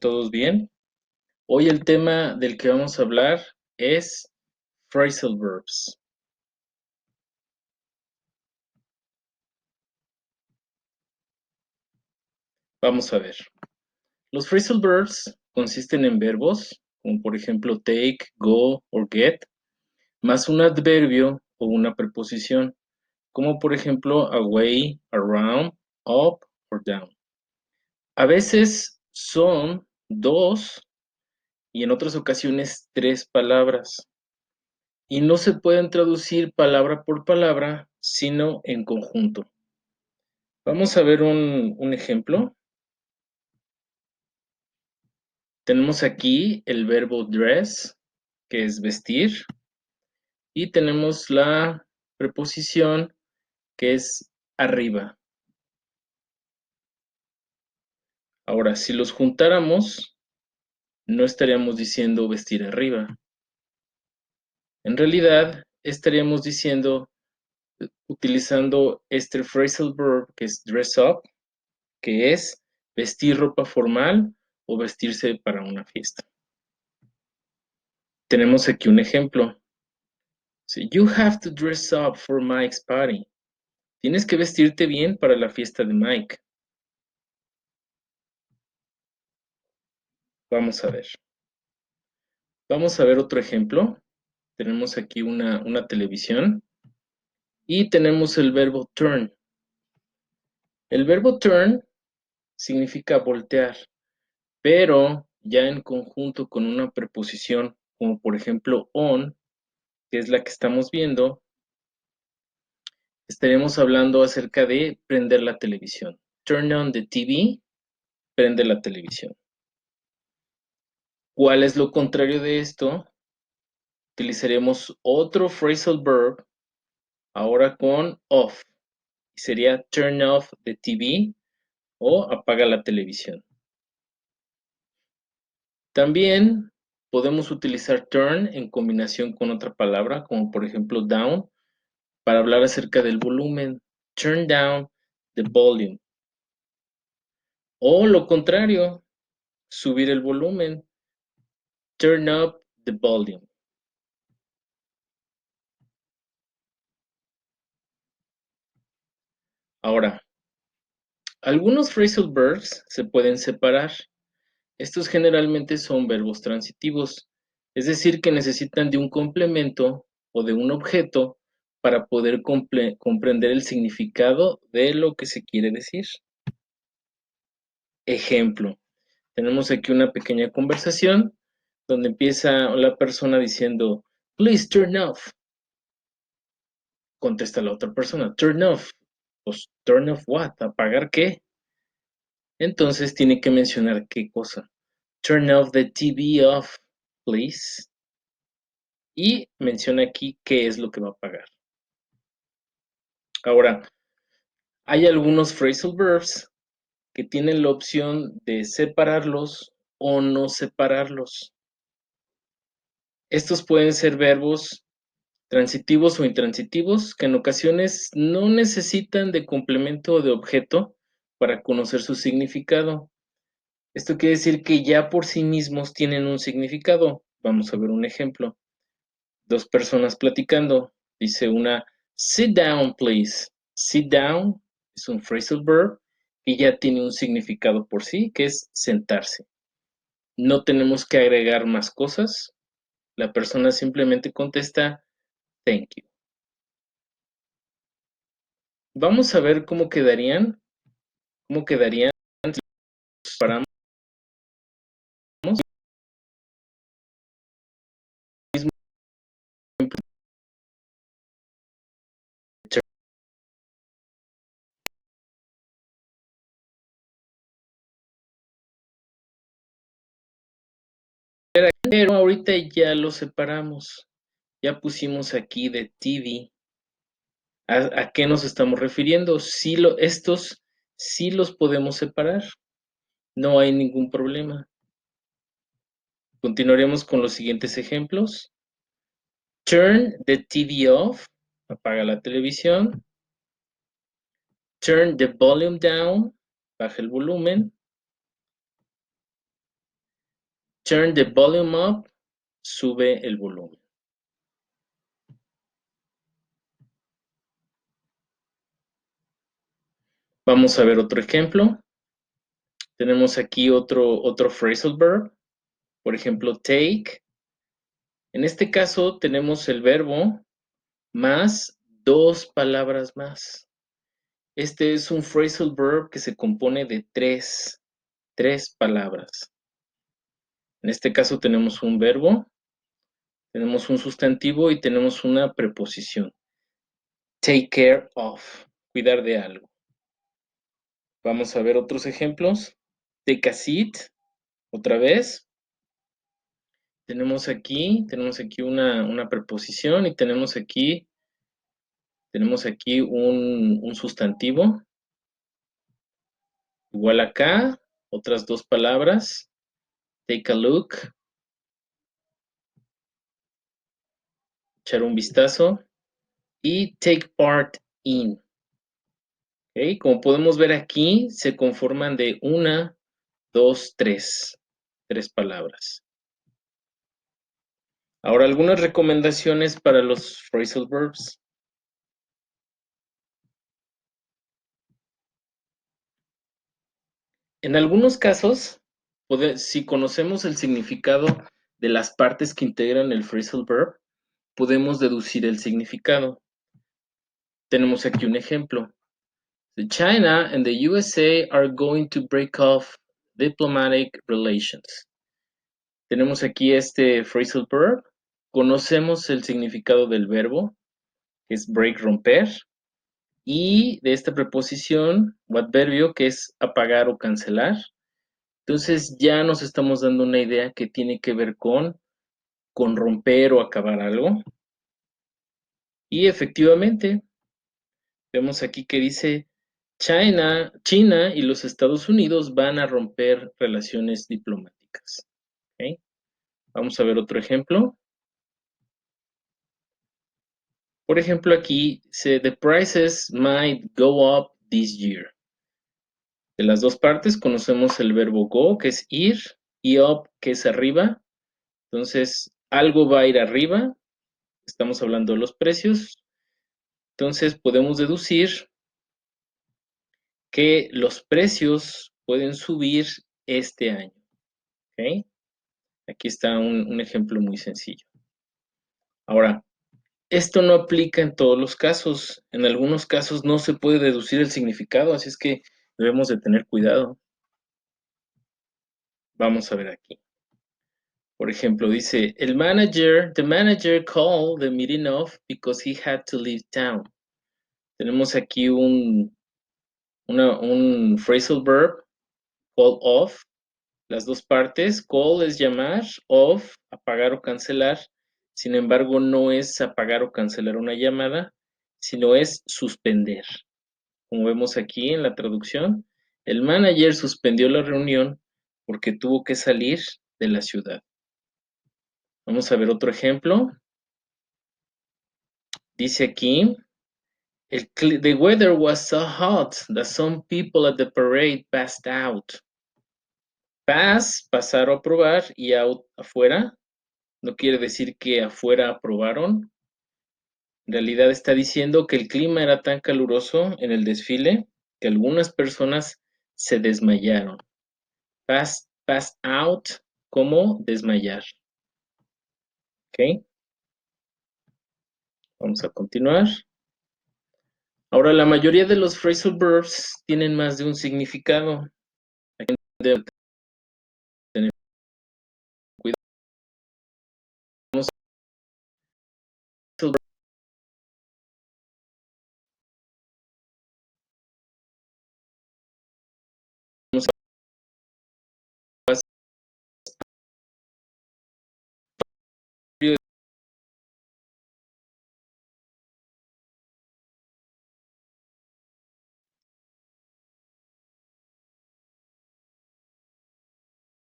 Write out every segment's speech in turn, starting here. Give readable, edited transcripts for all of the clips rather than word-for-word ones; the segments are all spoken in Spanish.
¿Todos bien? Hoy el tema del que vamos a hablar es phrasal verbs. Vamos a ver. Los phrasal verbs consisten en verbos, como por ejemplo take, go o get, más un adverbio o una preposición, como por ejemplo away, around, up or down. A veces son dos y en otras ocasiones tres palabras. Y no se pueden traducir palabra por palabra, sino en conjunto. Vamos a ver un ejemplo. Tenemos aquí el verbo dress, que es vestir, y tenemos la preposición que es arriba. Ahora, si los juntáramos, no estaríamos diciendo vestir arriba. En realidad, estaríamos diciendo, utilizando este phrasal verb que es dress up, que es vestir ropa formal o vestirse para una fiesta. Tenemos aquí un ejemplo. You have to dress up for Mike's party. Tienes que vestirte bien para la fiesta de Mike. Vamos a ver. Vamos a ver otro ejemplo. Tenemos aquí una televisión y tenemos el verbo turn. El verbo turn significa voltear, pero ya en conjunto con una preposición, como por ejemplo on, que es la que estamos viendo, estaremos hablando acerca de prender la televisión. Turn on the TV, prende la televisión. ¿Cuál es lo contrario de esto? Utilizaremos otro phrasal verb, ahora con off. Sería turn off the TV o apaga la televisión. También podemos utilizar turn en combinación con otra palabra, como por ejemplo down, para hablar acerca del volumen. Turn down the volume. O lo contrario, subir el volumen. Turn up the volume. Ahora, algunos phrasal verbs se pueden separar. Estos generalmente son verbos transitivos, es decir, que necesitan de un complemento o de un objeto para poder comprender el significado de lo que se quiere decir. Ejemplo, tenemos aquí una pequeña conversación donde empieza la persona diciendo, please turn off. Contesta la otra persona, turn off. Pues, turn off what? ¿Apagar qué? Entonces tiene que mencionar qué cosa. Turn off the TV off, please. Y menciona aquí qué es lo que va a apagar. Ahora, hay algunos phrasal verbs que tienen la opción de separarlos o no separarlos. Estos pueden ser verbos transitivos o intransitivos que en ocasiones no necesitan de complemento o de objeto para conocer su significado. Esto quiere decir que ya por sí mismos tienen un significado. Vamos a ver un ejemplo. Dos personas platicando. Dice una, sit down, please. Sit down es un phrasal verb que ya tiene un significado por sí, que es sentarse. No tenemos que agregar más cosas. La persona simplemente contesta, thank you. Vamos a ver cómo quedarían si los separamos. Mismo ejemplo. Pero ahorita ya lo separamos. Ya pusimos aquí de TV. ¿A qué nos estamos refiriendo? Estos sí los podemos separar. No hay ningún problema. Continuaremos con los siguientes ejemplos. Turn the TV off. Apaga la televisión. Turn the volume down. Baja el volumen. Turn the volume up, sube el volumen. Vamos a ver otro ejemplo. Tenemos aquí otro phrasal verb. Por ejemplo, take. En este caso tenemos el verbo más dos palabras más. Este es un phrasal verb que se compone de tres palabras. En este caso tenemos un verbo, tenemos un sustantivo y tenemos una preposición. Take care of, cuidar de algo. Vamos a ver otros ejemplos. Take a seat, otra vez. Tenemos aquí una preposición y tenemos aquí un sustantivo. Igual acá, otras dos palabras. Take a look, echar un vistazo. Y take part in. ¿Ok? Como podemos ver aquí, se conforman de una, dos, tres palabras. Ahora, algunas recomendaciones para los phrasal verbs. En algunos casos, si conocemos el significado de las partes que integran el phrasal verb, podemos deducir el significado. Tenemos aquí un ejemplo. China and the USA are going to break off diplomatic relations. Tenemos aquí este phrasal verb. Conocemos el significado del verbo, que es break, romper, y de esta preposición o adverbio, que es apagar o cancelar. Entonces ya nos estamos dando una idea que tiene que ver con romper o acabar algo. Y efectivamente, vemos aquí que dice China y los Estados Unidos van a romper relaciones diplomáticas. ¿Ok? Vamos a ver otro ejemplo. Por ejemplo, aquí dice the prices might go up this year. De las dos partes conocemos el verbo go, que es ir, y up, que es arriba. Entonces, algo va a ir arriba. Estamos hablando de los precios. Entonces, podemos deducir que los precios pueden subir este año. ¿Ok? Aquí está un ejemplo muy sencillo. Ahora, esto no aplica en todos los casos. En algunos casos no se puede deducir el significado, así es que debemos de tener cuidado. Vamos a ver aquí. Por ejemplo, dice, the manager called the meeting off because he had to leave town. Tenemos aquí un phrasal verb, call off, las dos partes. Call es llamar, off, apagar o cancelar. Sin embargo, no es apagar o cancelar una llamada, sino es suspender. Como vemos aquí en la traducción, el manager suspendió la reunión porque tuvo que salir de la ciudad. Vamos a ver otro ejemplo. Dice aquí, the weather was so hot that some people at the parade passed out. Pasar o aprobar, y out, afuera. No quiere decir que afuera aprobaron. En realidad está diciendo que el clima era tan caluroso en el desfile que algunas personas se desmayaron. Pass out, como desmayar. ¿Ok? Vamos a continuar. Ahora, la mayoría de los phrasal verbs tienen más de un significado. Aquí debe tener cuidado. Vamos a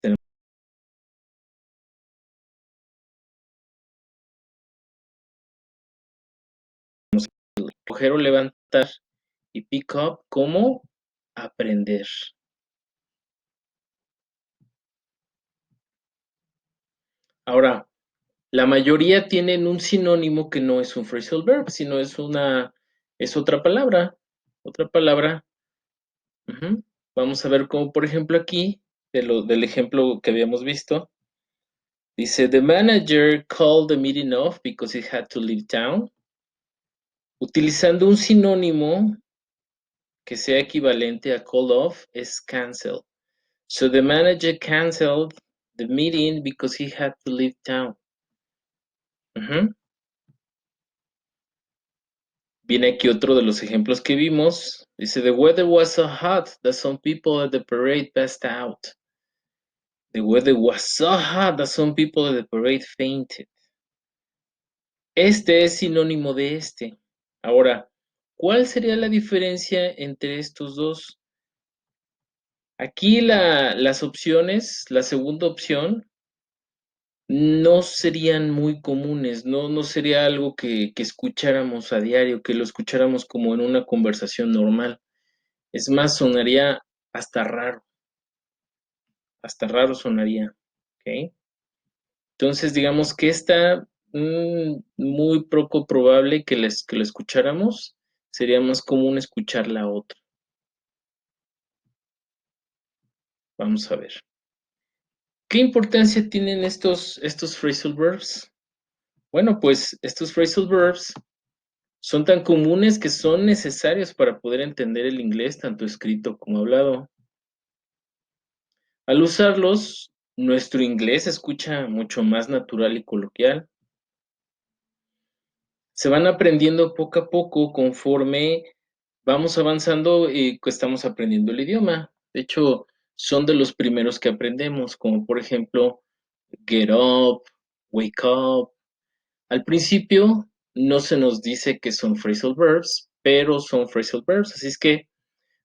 tenemos coger o levantar, y pick up como aprender. Ahora, la mayoría tienen un sinónimo que no es un phrasal verb, sino es otra palabra, otra palabra. Ujú. Vamos a ver cómo, por ejemplo, aquí, del ejemplo que habíamos visto, dice, the manager called the meeting off because he had to leave town. Utilizando un sinónimo que sea equivalente a call off es cancel. So the manager canceled the meeting because he had to leave town. Ujú. Viene aquí otro de los ejemplos que vimos. Dice, the weather was so hot that some people at the parade passed out. The weather was so hot that some people at the parade fainted. Este es sinónimo de este. Ahora, ¿cuál sería la diferencia entre estos dos? Aquí las opciones, la segunda opción, no serían muy comunes, no sería algo que escucháramos a diario, que lo escucháramos como en una conversación normal. Es más, sonaría hasta hasta raro sonaría, ¿ok? Entonces, digamos que está muy poco probable que la escucháramos, sería más común escuchar la otra. Vamos a ver. ¿Qué importancia tienen estos phrasal verbs? Bueno, pues estos phrasal verbs son tan comunes que son necesarios para poder entender el inglés, tanto escrito como hablado. Al usarlos, nuestro inglés se escucha mucho más natural y coloquial. Se van aprendiendo poco a poco conforme vamos avanzando y que estamos aprendiendo el idioma. De hecho, son de los primeros que aprendemos, como por ejemplo, get up, wake up. Al principio no se nos dice que son phrasal verbs, pero son phrasal verbs, así es que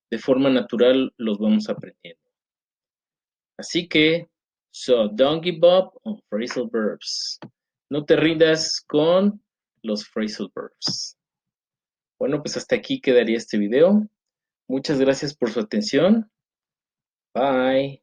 de forma natural los vamos aprendiendo. Así que, so don't give up on phrasal verbs. No te rindas con los phrasal verbs. Bueno, pues hasta aquí quedaría este video. Muchas gracias por su atención. Bye.